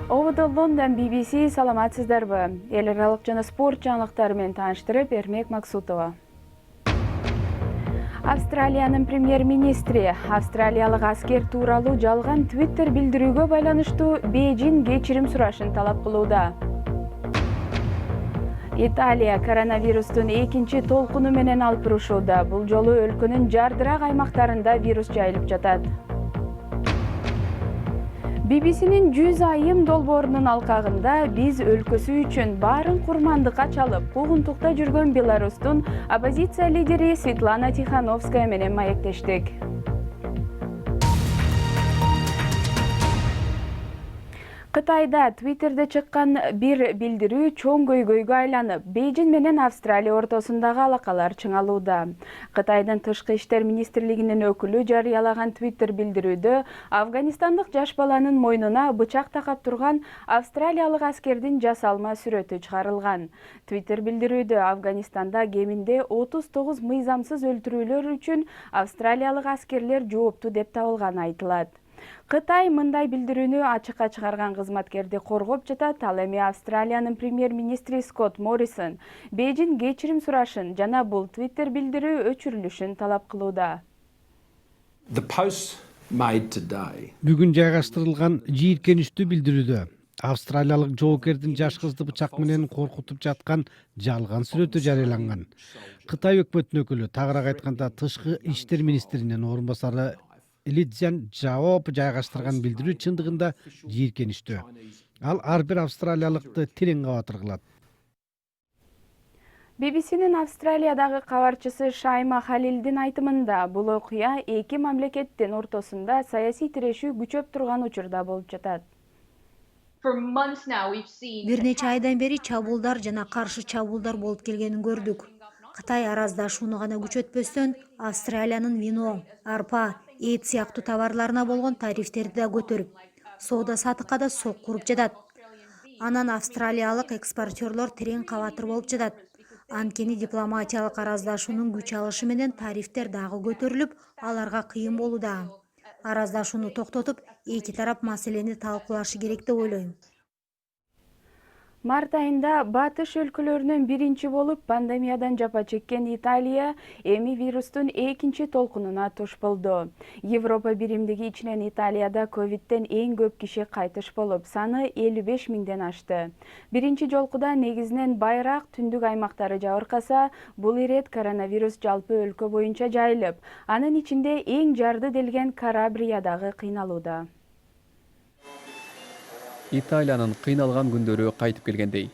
Ovada London BBC саламатсыздарбы. Эл аралык жана спорт жаңылыктары менен тааныштырып Эрмек Максутова. Австралиянын премьер-министри австралиялык аскер тууралуу жалган Twitter билдирүүгө байланыштуу Бейжин кечирим сурашын талап кылууда. Италия коронавирустун экинчи толкуну менен алпырышууда. Бул жолу өлкөнүн жардыраак аймактарында вирус жайылып жатат. BBC'nin 100 айым долбоорунун алкагында биз өлкөсү үчүн баарын курмандыкка чалып, куугунтукта жүргөн Беларустун оппозиция лидери Светлана Тихановская менен маектештик. Кытайда Twitter'де чыккан бир билдирүү чоң көйгөйгө айланып, Бейжин менен Австралия ортосундагы алакалар чыңалууда. Кытайдын тышкы иштер министрлигинин өкүлү жарыялаган Twitter билдирүүдө Афганистандык жаш баланын мойнуна бычак такап турган австралиялык аскердин жасалма сүрөтү чыгарылган. Twitter билдирүүдө Афганистанда кеминде 39 мыйзамсыз өлтүрүүлөр үчүн австралиялык аскерлер жоопту деп табылганы айтылат. Кытай мындай билдирүүнү ачыкка чыгарган кызматкерди коргоп жатат. Ал эми Австралиянын премьер-министри Скотт Моррисон Бейжин кечирим сурашын жана бул Twitter билдирүү өчүрүлүшүн талап кылууда. Бүгүн жайгаштырылган жийиркеничтүү билдирүүдө австралиялык жоокердин жаш кызды бычак менен коркутуп жаткан жалган сүрөтү жарыяланган. Кытай өкмөтүнүн өкүлү, тагыраак айтканда тышкы иштер министринин орун басары Лидзян Жаоп жайгаштырган билдирүү чындыгында жийиркеничтүү. Ал ар бир австралиялыкты терең кабатыр кылат. BBC'nin Австралиядагы кабарчысы Шайма Халилдин айтымында бул окуя эки мамлекеттин ортосунда саясий тирешүү күчөп турган учурда болуп жатат. Бир нече айдан бери чабуулдар жана каршы чабуулдар болуп келгенин көрдүк. Кытай араздашууну гана күчөтпөстөн, Австралиянын вино, арпа, эт сыяктуу товарларына болгон тарифтерди да көтөрүп, соода сатыкка да сокку уруп жатат. Анан австралиялык экспортерлор терең кабатыр болуп жатат. Анткени дипломатиялык араздашуунун күч алышы менен тарифтер дагы көтөрүлүп, аларга кыйын болууда. Араздашууну токтотуп, эки тарап маселени талкуулашы керек деп ойлойм. Март айында батыш өлкөлөрүнөн биринчи болуп пандемиядан жапа чеккен Италия эми вирустун экинчи толкунуна туш болду. Европа биримдиги ичинен Италияда ковидтен эң көп киши кайтыш болуп, саны 55 миңден ашты. Биринчи жолкуда негизинен байраак түндүк аймактары жабыркаса, бул ирет коронавирус жалпы өлкө боюнча жайылып, анын ичинде эң жарды делген Калабриядагы кыйналууда. Италиянын кыйналган күндөрү кайтып келгендей.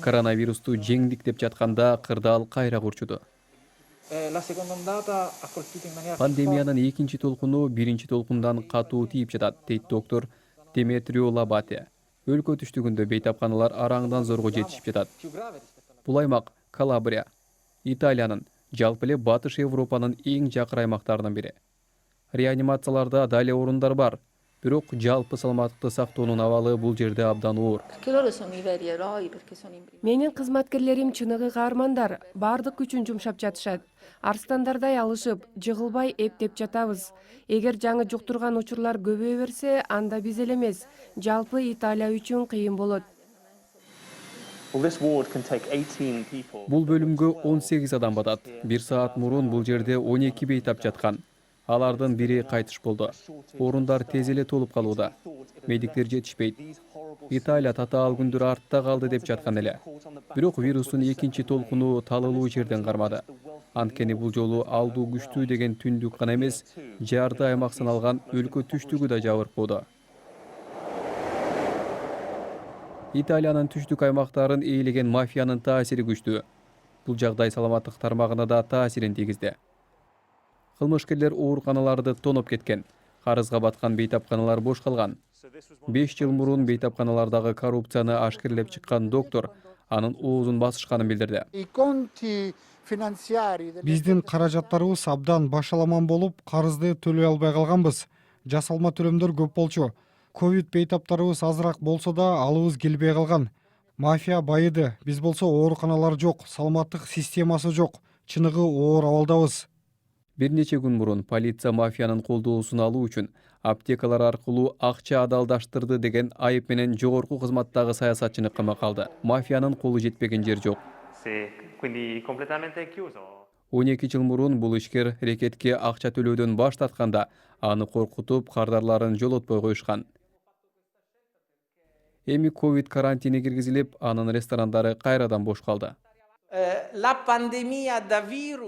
Коронавирусту жеңдик деп жатканда кырдаал кайра курчуду. Пандемиянын экинчи толкуну биринчи толкундан катуу тийип жатат, дейт доктор Деметрио Лабате. Өлкө түштүгүндө бейтапканалар араңдан зорго жетишип жатат. Бул аймак Калабрия, Италиянын, жалпы эле Батыш Европанын эң жакыр аймактарынын бири. Реанимацияларда дале орундар бар, бирок жалпы саламаттыкты сактоонун абалы бул жерде абдан оор. Менин кызматкерлерим чыныгы каармандар, бардык күчүн жумшап жатышат. Арстандардай алышып, жыгылбай эптеп жатабыз. Эгер жаңы жуктурган учурлар көбөйө берсе, анда биз эле эмес, жалпы Италия үчүн кыйын болот. Бул бөлүмгө 18 адам батат. 1 саат мурун бул жерде 12 бейтап жаткан. Алардын бири кайтыш болду. Орундар тез эле толуп калууда. Медиктер жетишпейт. Италия татаал күндөр артта калды деп жаткан эле. Бирок вирустун экинчи толкуну талылуу жерден кармады. Анткени бул жолу алдуу күчтүү деген түндүк гана эмес, жарды аймак саналган өлкө түштүгү да жабыркоодо. Италиянын түштүк аймактарын ээлеген мафиянын таасири күчтүү. Бул жагдай саламаттык тармагына да таасирин тийгизди. Кылмышкерлер ооруканаларды тоноп кеткен. Карызга баткан бейтапканалар бош калган. 5 жыл мурун бейтапканалардагы коррупцияны ашкерлеп чыккан доктор анын оозун басышканын билдирди. Биздин каражаттарыбыз абдан башаламан болуп, карызды төлөй албай калганбыз. Жасалма төлөмдөр көп болчу. Ковид бейтаптарыбыз азыраак болсо да алыбыз келбей калган. Мафия байыды. Биз болсо ооруканалар жок, саламаттык системасы жок. Чыныгы оор абалдабыз. Бир нече күн мурун полиция мафиянын колдоосун алуу үчүн аптекалар аркылуу акча адалдаштырды деген айып менен жогорку кызматтагы саясатчыны камакка алды. Мафиянын колу жетпеген жер жок. 12 жыл мурун бул ишкер рекетке акча төлөөдөн баш тартканда аны коркутуп, кардарларын жолотпой коюшкан. Эми ковид карантини киргизилип, анын ресторандары кайрадан бош калды.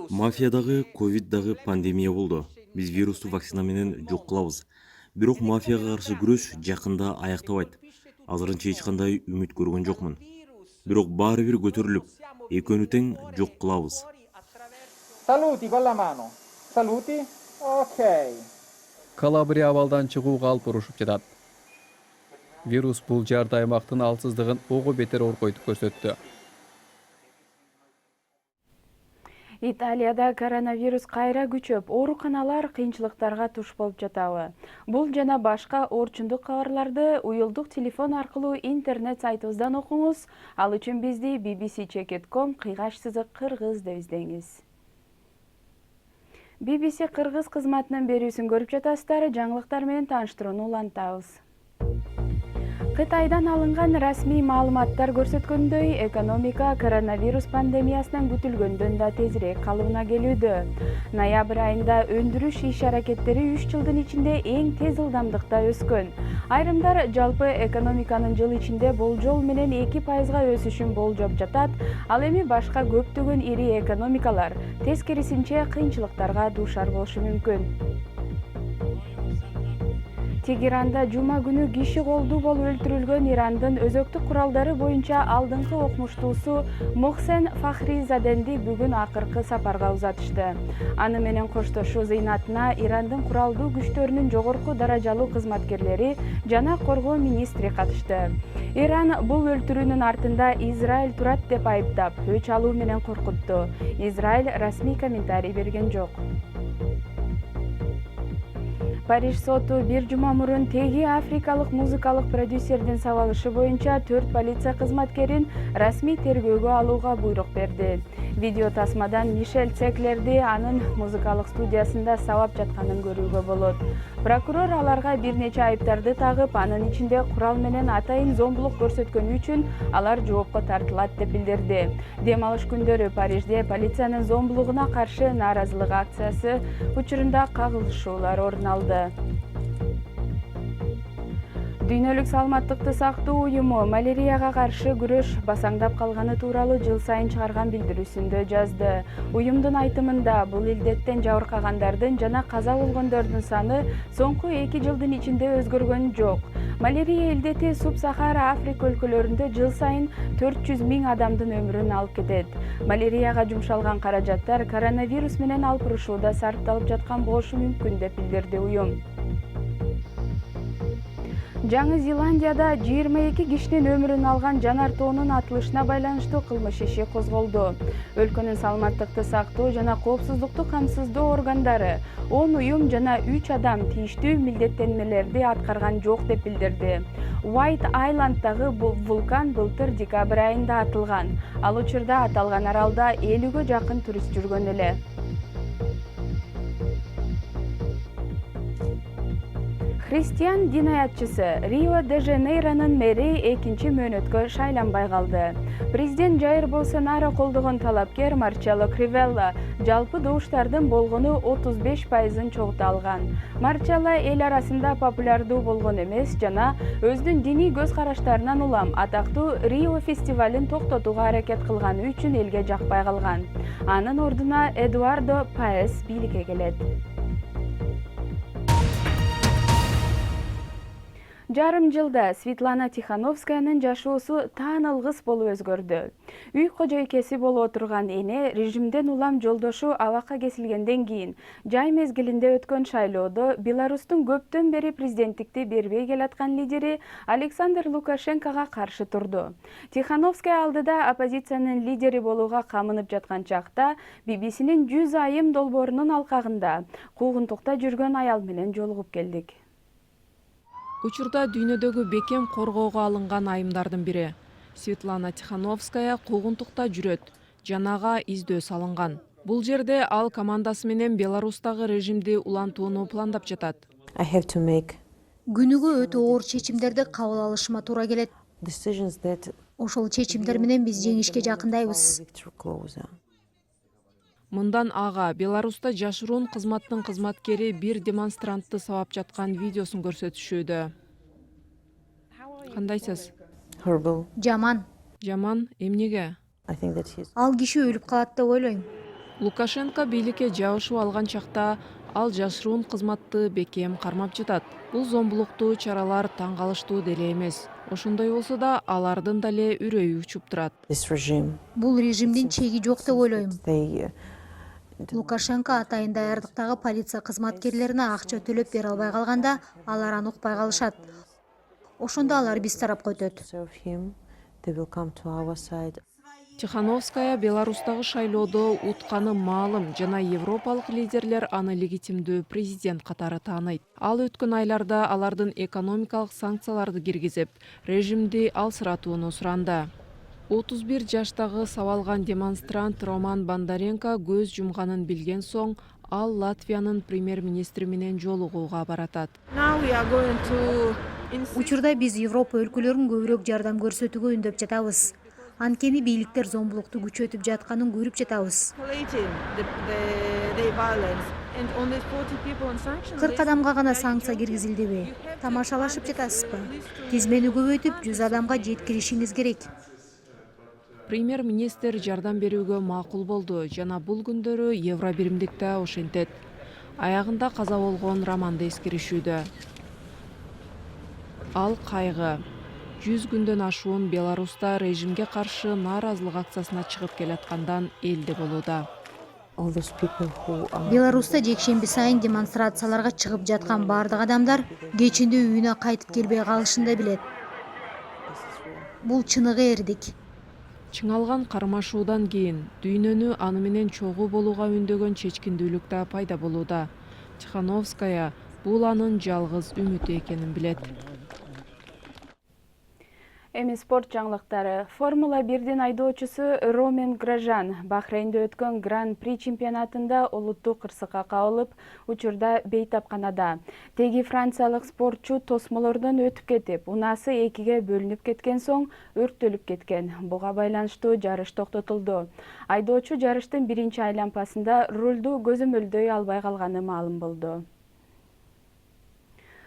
Мафиядагы ковиддагы пандемия болду. Биз вирусту вакцина менен жок кылабыз. Бирок мафияга каршы күрөш жакында аяктабайт. Азырынча эч кандай үмүт көргөн жокмун. Бирок баары бир көтөрүлүп, экөөнү тең жок кылабыз. Saluti con la mano. Saluti. Ok. Калабрия абалдан чыгууга алып урушуп жатат. Вирус бул жарда аймактын алсыздыгын ого бетер оркойтуп көрсөттү. Италияда коронавирус кайра күчөп, ооруканалар кыйынчылыктарга туш болуп жатабы. Бул жана башка орчундук кабарларды уюлдук телефон аркылуу интернет сайтыбыздан окуңуз. Ал үчүн бизди bbc.com /кыргыз деп издеңиз. BBC кыргыз кызматынын берүүсүн көрүп жатасыздар. Жаңылыктар менен тааныштырууну улантабыз. Кытайдан алынган расмий маалыматтар көрсөткөндөй, экономика коронавирус пандемиясынан күтүлгөндөн да тезирээк калыбына келүүдө. Ноябрь айында өндүрүш иш-аракеттери 3 жылдын ичинде эң тез ылдамдыкта өскөн. Айрымдар жалпы экономиканын жыл ичинде болжол менен 2%га өсүшүн болжоп жатат. Ал эми башка көптөгөн ири экономикалар тескерисинче кыйынчылыктарга дуушар болушу мүмкүн. Тегеранда жума күнү киши колду болуп өлтүрүлгөн Ирандын өзөктүк куралдары боюнча алдыңкы окумуштуусу Мухсен Фахризаденди бүгүн акыркы сапарга узатышты. Аны менен коштошуу зыйнатына Ирандын куралдуу күчтөрүнүн жогорку даражалуу кызматкерлери жана коргоо министри катышты. Иран бул өлтүрүүнүн артында Израиль турат деп айыптап, өч алуу менен коркутту. Израиль расмий комментарий берген жок. Париж соту бир жума мурун теги африкалык музыкалык продюсердин сабалышы боюнча 4 полиция кызматкерин расмий тергөөгө алууга буйрук берди. Видео тасмадан Мишель Цеклерди анын музыкалык студиясында сабап жатканын көрүүгө болот. Прокурор аларга бир нече айыптарды тагып, анын ичинде курал менен атайын зомбулук көрсөткөнү үчүн алар жоопко тартылат деп билдирди. Дем алыш күндөрү Парижде полициянын зомбулугуна каршы нааразылык акциясы учурунда кагылышуулар орун алды. Дүйнөлүк саламаттыкты сактоо уюму малярияга каршы күрөш басаңдап калганы тууралуу жыл сайын чыгарган билдирүүсүндө жазды. Уюмдун айтымында бул илдеттен жабыркагандардын жана каза болгондордун саны соңку 2 жылдын ичинде өзгөргөн жок. Малярия илдети Суб-Сахара Африка өлкөлөрүндө жыл сайын 400 000 адамдын өмүрүн алып кетет. Малярияга жумшалган каражаттар коронавирус менен алпырышууда сарпталып жаткан болушу мүмкүн деп билдирди уюм. Жаңы Зеландияда 22 кишинин өмүрүн алган жанар тоонун атылышына байланыштуу кылмыш иши козголду. Өлкөнүн саламаттыкты сактоо жана коопсуздукту камсыздоо органдары 10 уюм жана 3 адам тийиштүү милдеттенмелерди аткарган жок деп билдирди. White Islandдагы вулкан былтыр декабрь айында атылган. Ал учурда аталган аралда 50ге жакын турист жүргөн эле. Христиан дин аятчысы Рио-де-Жанейронун мэри 2 мөөнөткө шайланбай калды. Президент Жайыр Болсонаро колдогон талапкер Марчелло Кривелла жалпы добуштардын болгону 35%-ын чогулта алган. Марчелло эл арасында популярдуу болгон эмес жана өзүнүн диний көз караштарынан улам атактуу Рио фестивалин токтотууга аракет кылганы үчүн элге жакпай калган. Анын ордуна Эдуардо Паэс бийликке келет. Жарым жылда Светлана Тихановскаянын жашоосу таанылгыс болуп өзгөрдү. Үй кожойкеси болуп отурган эне режимден улам жолдошу абакка кесилгенден кийин жай мезгилинде өткөн шайлоодо Беларустун көптөн бери президенттикти бербей келаткан лидери Александр Лукашенкого каршы турду. Тихановская алдыда оппозициянын лидери болууга камынып жаткан чакта BBC'нин 100 айым долбоорунун алкагында куугунтукта жүргөн аял менен жолугуп келдик. Учурда дүйнөдөгү бекем коргоого алынган айымдардын бири. Светлана Тихановская куугунтукта жүрөт, жанага издөө салынган. Бул жерде ал командасы менен Беларустагы режимди улантууну пландап жатат. I have to make Күнүгө өтө оор чечимдерди кабыл алышыма туура келет. decisions that Ошол чечимдер менен биз жеңишке жакындайбыз. victory closer. Мындан ага Беларуста жашыруун кызматтын кызматкери бир демонстрантты сабап жаткан видеосун көрсөтүшүүдө. Кандайсыз? Horrible. Жаман. Жаман, эмнеге? I think that he's Ал киши өлүп калат деп ойлойм. Лукашенко бийликке жабышып алган чакта ал жашыруун кызматты бекем кармап жатат. Бул зомбулуктуу чаралар таң калыштуу деле эмес. Ошондой болсо да алардын дале үрөйү учуп турат. this regime. Бул режимдин чеги жок деп ойлойм. They Лукашенко атайын даярдыктагы полиция кызматкерлерине акча төлөп бере албай калганда алар аны укпай калышат. Ошондо алар биз тарапка өтөт. serve him. They will come to our side. Тихановская Беларустагы шайлоодо утканы маалым жана европалык лидерлер аны легитимдүү президент катары тааныйт. Ал өткөн айларда алардын экономикалык санкцияларды киргизип, режимди алсыратууну суранды. 31 жаштагы сабалган демонстрант Роман Бондаренко көз жумганын билген соң, ал Латвиянын премьер-министри менен жолугууга баратат. Учурда биз Европа өлкөлөрүн көбүрөөк жардам көрсөтүүгө үндөп жатабыз. Анткени бийликтер зомбулукту күчөтүп жатканын көрүп жатабыз. 40 адамга гана санкция киргизилдиби? Тамашалашып жатасызбы? Тизмени көбөйтүп 100 адамга жеткиришиңиз керек. Премьер-министр жардам берүүгө макул болду жана бул күндөрү Евробиримдикте ошентет. Аягында каза болгон Романды эскеришүүдө. Ал кайгы. 100 күндөн ашуун Беларуста режимге каршы нааразылык акциясына чыгып келаткандан элди болууда. All those people who are Беларуста жекшемби сайын демонстрацияларга чыгып жаткан бардык адамдар кечинде үйүнө кайтып келбей калышын да билет. Бул чыныгы эрдик. Чыңалган кармашуудан кийин дүйнөнү аны менен чогуу болууга үндөгөн чечкиндүүлүк да пайда болууда. Тихановская бул анын жалгыз үмүтү экенин билет. Эми спорт жаңылыктары. Формула 1-дин айдоочусу Ромен Гражан Бахрейнде өткөн Гран-при чемпионатында олуттуу кырсыкка кабылып, учурда бейтапканада. Теги франциялык спортчу тосмолордон өтүп кетип, унаасы 2-ге бөлүнүп кеткен соң өрттөлүп кеткен. Буга байланыштуу жарыш токтотулду. Айдоочу жарыштын биринчи айланпасында рулду көзөмөлдөй албай калганы маалым болду.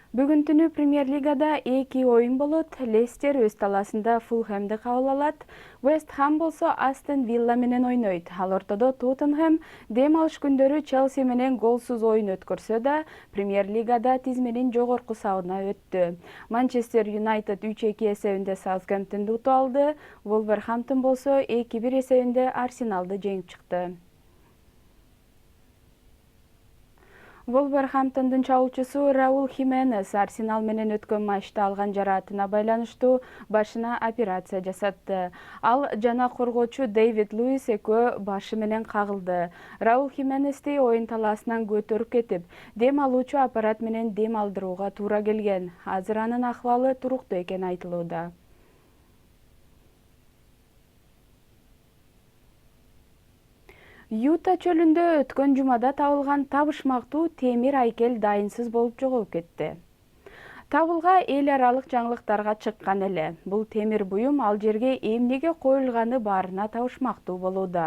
Бүгүн түнү Премьер-лигада 2 оюн болот. Лестер өз таласында Фулхэмди кабыл алат. Вест Хэм болсо Астон Вилла менен ойнойт. Ал ортодо Тоттенхэм дем алыш күндөрү Челси менен голсуз оюн өткөрсө да, Премьер-лигада тизменин жогорку сабына өттү. Манчестер Юнайтед 3-2 эсебинде Саутгемптонду утуп алды. Вулверхэмптон болсо 2-1 эсебинде Арсеналды жеңип чыкты. Вулверхэмптондун чабуулчусу Раул Хименес Арсенал менен өткөн матчта алган жараатына байланыштуу башына операция жасатты. Ал жана коргоочу Дэвид Луис экөө башы менен кагылды. Раул Хименести оюн талаасынан көтөрүп кетип, дем алуучу аппарат менен дем алдырууга туура келген. Азыр анын акыбалы туруктуу экени айтылууда. Юта чөлүндө өткөн жумада табылган табышмактуу темир айкел дайынсыз болуп жоголуп кетти. Табылга эл аралык жаңылыктарга чыккан эле. Бул темир буюм ал жерге эмнеге коюлганы баарына табышмактуу болууда.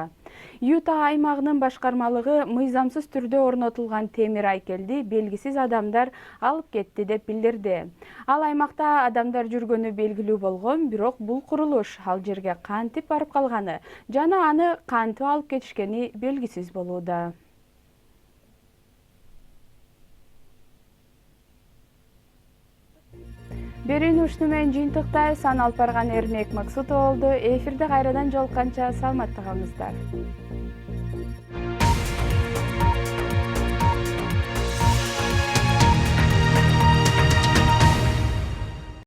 Юта аймагынын башкармалыгы мыйзамсыз түрдө орнотулган темир айкелди белгисиз адамдар алып кетти деп билдирди. Ал аймакта адамдар жүргөнү белгилүү болгон, бирок бул курулуш ал жерге кантип барып калганы жана аны кантип алып кетишкени белгисиз болууда. Берүүнү ушуну менен жыйынтыктай сан алып барган Эрмек Максутов болду. Эфирде кайрадан жолукканча саламатта калыңыздар.